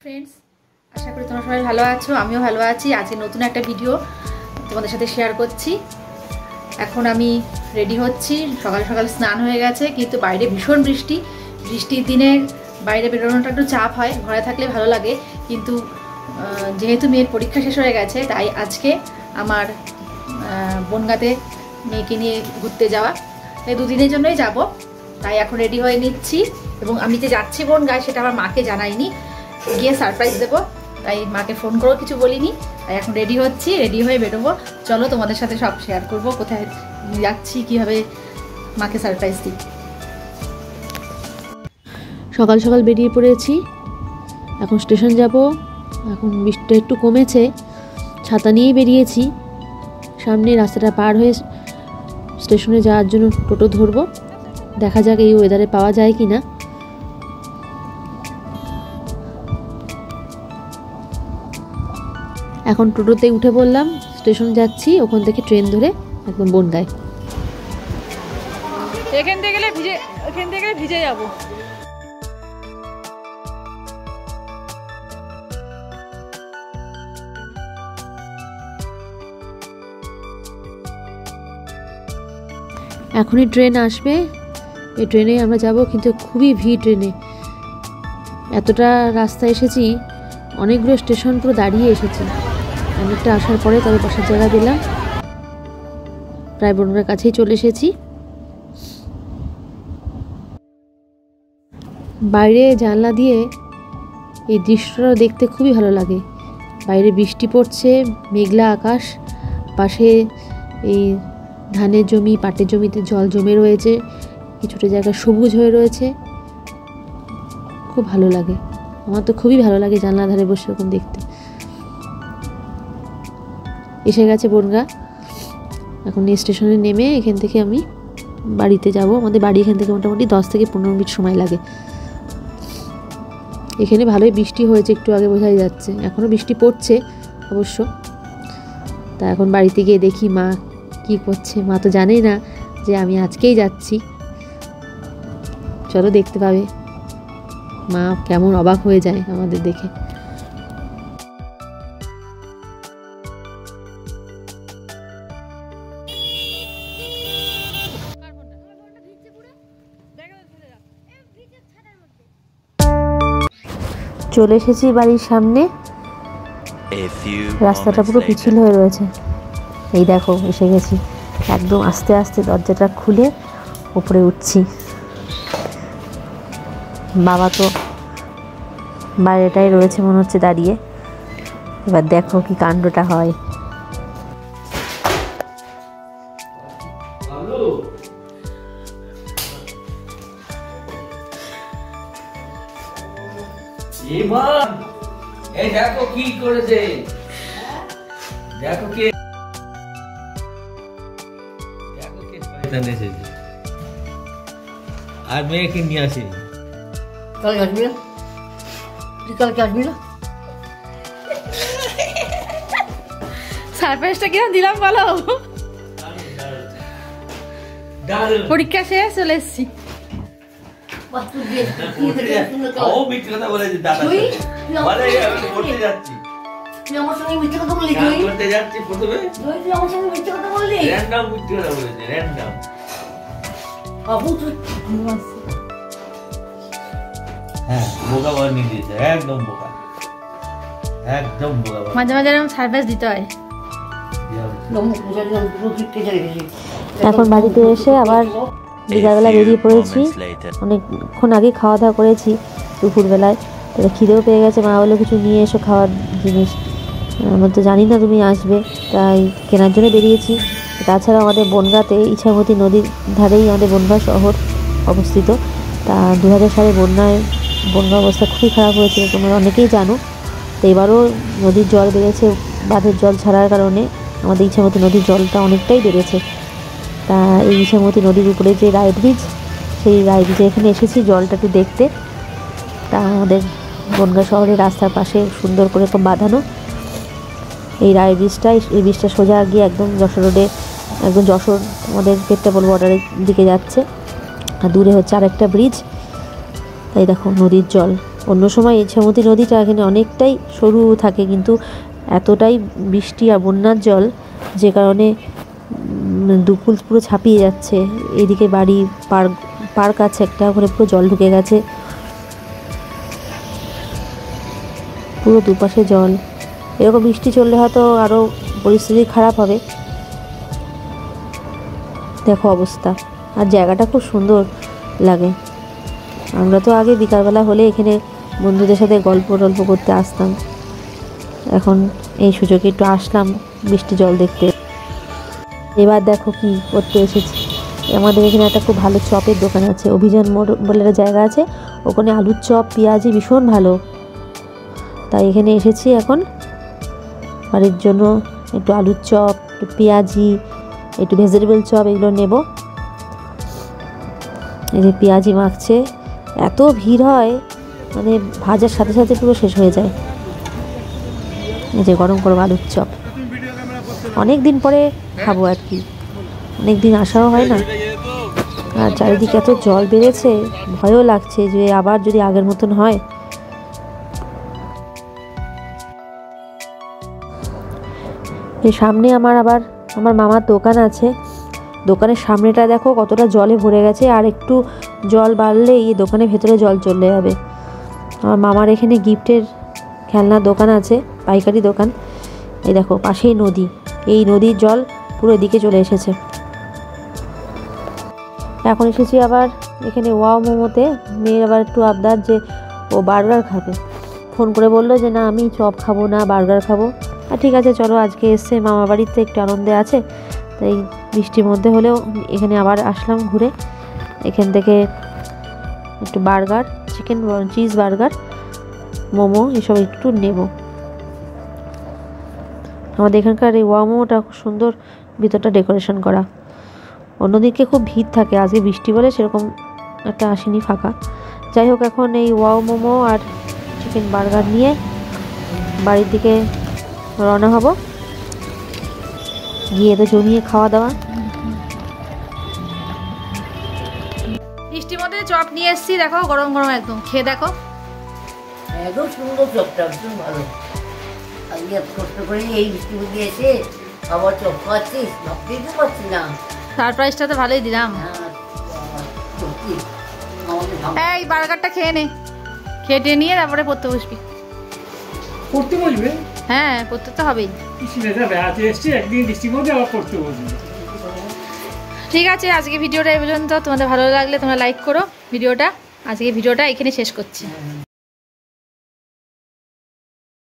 Friends आशा करी তোমরা সবাই ভালো আছো আমিও ভালো আছি। আজকে নতুন একটা ভিডিও তোমাদের সাথে শেয়ার করছি। এখন আমি রেডি হচ্ছি, সকাল সকাল স্নান হয়ে গেছে, কিন্তু বাইরে ভীষণ বৃষ্টি। বৃষ্টির দিনে বাইরে বেরোনোটা একটু চাপ হয়, ঘরে থাকলে ভালো লাগে, কিন্তু যেহেতু মেয়ের পরীক্ষা শেষ হয়ে গেছে তাই আজকে আমার বনগাঁতে মেয়েকে নিয়ে ঘুরতে যাওয়া, তাই দুদিনের জন্যই যাব। তাই এখন রেডি হয়ে নিচ্ছি, এবং আমি যে যাচ্ছি বনগাঁয় সেটা আমার মাকে জানাইনি, গিয়ে সারপ্রাইজ দেবো, তাই মাকে ফোন করেও কিছু বলিনি। তাই এখন রেডি হচ্ছি, রেডি হয়ে বেরোবো। চলো তোমাদের সাথে সব শেয়ার করব, কোথায় যাচ্ছি, কীভাবে মাকে সারপ্রাইজ দিই। সকাল সকাল বেরিয়ে পড়েছি, এখন স্টেশন যাব। এখন বৃষ্টিটা একটু কমেছে, ছাতা নিয়েই বেরিয়েছি। সামনে রাস্তাটা পার হয়ে স্টেশনে যাওয়ার জন্য টোটো ধরবো, দেখা যাক এই ওয়েদারে পাওয়া যায় কি না। এখন টোটোতে উঠে পড়লাম, স্টেশন যাচ্ছি, ওখান থেকে ট্রেন ধরে একদম বনগাঁয়। এখান থেকে গেলে ভিজে যাবো। এখনই ট্রেন আসবে, এই ট্রেনে আমরা যাব, কিন্তু খুবই ভিড় ট্রেনে। এতটা রাস্তা এসেছি, অনেকগুলো স্টেশন পুরো দাঁড়িয়ে এসেছি। অনেকটা আসার পরে তবে বসার জায়গা দিলাম, প্রায় বনগাঁর কাছেই চলে এসেছি। বাইরে জানলা দিয়ে এই দৃশ্যটা দেখতে খুবই ভালো লাগে। বাইরে বৃষ্টি পড়ছে, মেঘলা আকাশ, পাশে এই ধানের জমি, পাটের জমিতে জল জমে রয়েছে, কিছুটা জায়গা সবুজ হয়ে রয়েছে, খুব ভালো লাগে। আমার তো খুবই ভালো লাগে জানলা ধারে বসে এরকম দেখতে। এসে গেছে বনগাঁ, এখন স্টেশনে নেমে এখান থেকে আমি বাড়িতে যাব। আমাদের বাড়ি এখান থেকে মোটামুটি 10 থেকে 15 মিনিট সময় লাগে। এখানে ভালোই বৃষ্টি হয়েছে, একটু আগে বোঝাই যাচ্ছে, এখনও বৃষ্টি পড়ছে অবশ্য। তা এখন বাড়িতে গিয়ে দেখি মা কি করছে। মা তো জানেই না যে আমি আজকেই যাচ্ছি। চলো দেখতে পাবে মা কেমন অবাক হয়ে যায় আমাদের দেখে। চলে এসেছি বাড়ির সামনে, রাস্তাটা পুরো পিছিল হয়ে রয়েছে। এই দেখো এসে গেছি, একদম আস্তে আস্তে দরজাটা খুলে উপরে উঠছি। বাবা তো বাইরেটাই রয়েছে মনে হচ্ছে দাঁড়িয়ে। এবার দেখো কি কাণ্ডটা হয়। দেখো কি করেছে, দেখো কে আর মেয়েকে নিয়ে আসি। কালকে আসবি না, কালকে আসবি না। সারপ্রাইজটা কিরকম দিলাম বলো? পরীক্ষা শেষ, চলে এসেছি। আমার সঙ্গে মিথ্যে কথা বললি, করতে যাচ্ছি প্রথমে তুই আমার সঙ্গে মিথ্যে কথা বললি, র্যান্ডম মিথ্যে কথা বলেছে, র্যান্ডম। হ্যাঁ, বোকা বানিয়ে দিয়েছে, একদম বোকা, একদম বোকা। মাঝে মাঝে এরকম সারপ্রাইজ দিতে হয়। এখন বাড়িতে এসে আবার বিকালবেলা বেরিয়ে পড়েছি। অনেকক্ষণ আগে খাওয়া দাওয়া করেছি দুপুরবেলায়, তাহলে খিদেও পেয়ে গেছে। মা বললো কিছু নিয়ে এসো খাওয়ার জিনিস, আমরা তো জানি না তুমি আসবে, তাই কেনার জন্য বেরিয়েছি। তাছাড়া আমাদের বনগাঁতে ইছামতি নদীর ধারেই আমাদের বনগাঁ শহর অবস্থিত। তা 2000 সালে বন্যা অবস্থা খুবই খারাপ হয়েছিল, তোমরা অনেকেই জানো। তো এবারও নদীর জল বেড়েছে, বাঁধের জল ছাড়ার কারণে আমাদের ইছামতি নদীর জলটা অনেকটাই বেড়েছে। তা এই ইছামতি নদীর উপরে যে রায় ব্রিজ, সেই রায় ব্রিজে এখানে এসেছি জলটা একটু দেখতে। তা আমাদের বনগাঁ শহরের রাস্তার পাশে সুন্দর করে এরকম বাঁধানো এই রায় ব্রিজটা, এই ব্রিজটা সোজা গিয়ে একদম যশোর রোডে, একদম যশোর আমাদের পেট্রাপোল বর্ডারের দিকে যাচ্ছে। আর দূরে হচ্ছে আরেকটা ব্রিজ। তাই দেখো নদীর জল অন্য সময় ইছামতি নদীটা এখানে অনেকটাই সরু থাকে, কিন্তু এতটাই বৃষ্টি আর বন্যার জল যে কারণে দুকুল পুরো ছাপিয়ে যাচ্ছে। এদিকে বাড়ি পার্ক আছে একটা, ওখানে পুরো জল ঢুকে গেছে, পুরো দুপাশে জল। এরকম বৃষ্টি চললে হয়তো আরও পরিস্থিতি খারাপ হবে। দেখো অবস্থা। আর জায়গাটা খুব সুন্দর লাগে। আমরা তো আগে বিকালবেলা হলে এখানে বন্ধুদের সাথে গল্প করতে আসতাম, এখন এই সুযোগে একটু আসলাম বৃষ্টি জল দেখতে। এবার দেখো কি করতে এসেছি। আমাদের এখানে একটা খুব ভালো চপের দোকান আছে, অভিযান মোড় বলে একটা জায়গা আছে, ওখানে আলুর চপ পেঁয়াজি ভীষণ ভালো। তাই এখানে এসেছি এখন বাড়ির জন্য একটু আলুর চপ, একটু পেঁয়াজি, একটু ভেজিটেবল চপ এগুলো নেব। এই যে পেঁয়াজি মাখছে, এত ভিড় হয় মানে ভাজার সাথে সাথে পুরো শেষ হয়ে যায়। এই যে গরম গরম আলুর চপ, অনেক দিন পরে খাবো আর কি, অনেক দিন আসাও হয় না। আর চারিদিকে এত জল বেড়েছে, ভয়ও লাগছে যে আবার যদি আগের মতন হয়। এই সামনে আমার মামার দোকান আছে, দোকানের সামনেটা দেখো কতটা জলে ভরে গেছে, আর একটু জল বাড়লেই এই দোকানের ভেতরে জল চলে যাবে। আমার মামার এখানে গিফটের খেলনার দোকান আছে, পাইকারি দোকান। এই দেখো পাশেই নদী, এই নদীর জল পুরো এদিকে চলে এসেছে। এখন এসেছি আবার এখানে ওয়াও মোমোতে। মেয়ের আবার একটু আবদার যে ও বার্গার খাবে, ফোন করে বললো যে না আমি চপ খাবো না, বার্গার খাবো। আর ঠিক আছে চলো, আজকে এসছে মামা বাড়িতে একটু আনন্দে আছে, তাই বৃষ্টির মধ্যে হলেও এখানে আবার আসলাম ঘুরে। এখান থেকে একটু burger, chicken cheese burger, momo এসব একটু নেব। আমাদের এখানকার এই ওয়াও মোমোটা খুব সুন্দর, ভিতরটা ডেকোরেশন করা। অন্যদিকে খুব ভিড় থাকে, আজকে বৃষ্টি বলে সেরকম একটা আসেনি, ফাঁকা। যাই হোক, এখন এই ওয়াও মোমো আর চিকেন বার্গার নিয়ে বাড়ির দিকে রওনা হব, গিয়ে তো জমিয়ে খাওয়া দাওয়া। বৃষ্টির মধ্যে চপ নিয়ে এসেছি, দেখো গরম গরম একদম, খেয়ে দেখো। একদম সুন্দর চপটা, একদম ভালো। আজকে এত কষ্ট করে এই বৃষ্টির মধ্যে এসে আবার চপ খাচ্ছিস, ভাবতেই তো পারছি না। সারপ্রাইজটা তো ভালোই দিলাম। সত্যি আমাদের এই বার্গারটা খেয়ে নে, খেটে নিয়ে তারপরে পড়তে বসবি। পড়তে বসবে? হ্যাঁ, পড়তে তো হবেই। বেড়াতে এসছি একদিন বৃষ্টির মধ্যে আবার পড়তে বসবে। ঠিক আছে, আজকে ভিডিওটা এই পর্যন্ত। তোমাদের ভালো লাগলে তোমরা লাইক করো ভিডিওটা। আজকে ভিডিওটা এখানে শেষ করছি।